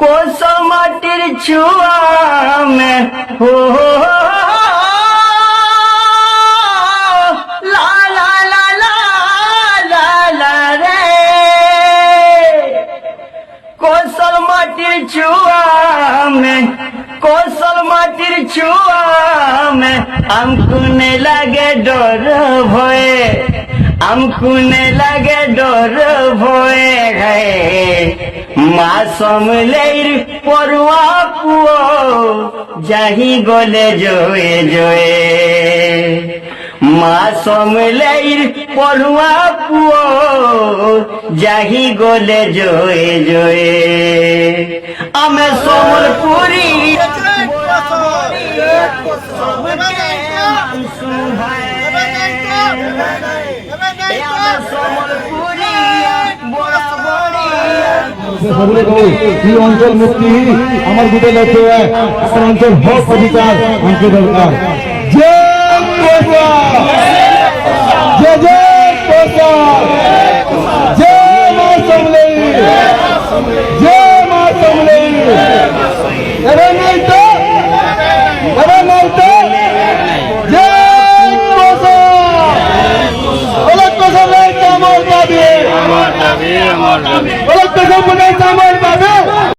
कोसल माटिर छुआ में हो ला ला ला ला ला ला रे कोसल माटिर छुआ में कोसल माटिर छुआ में আমকুনে লাগে ডর ভয়ে আমকুনে লাগে ডর ভয়ে মা সমলের পড়ুয়া পুও যাহি গলে জয়ে জয়ে মা সমলের পড়ুয়া পুও যাহি গলে জয়ে জয়ে আমি সমলপুরি অঞ্চল মুক্তি আমার দুটো লক্ষ্য আমার অঞ্চল হক অধিকার অঞ্চল দরকার। জয়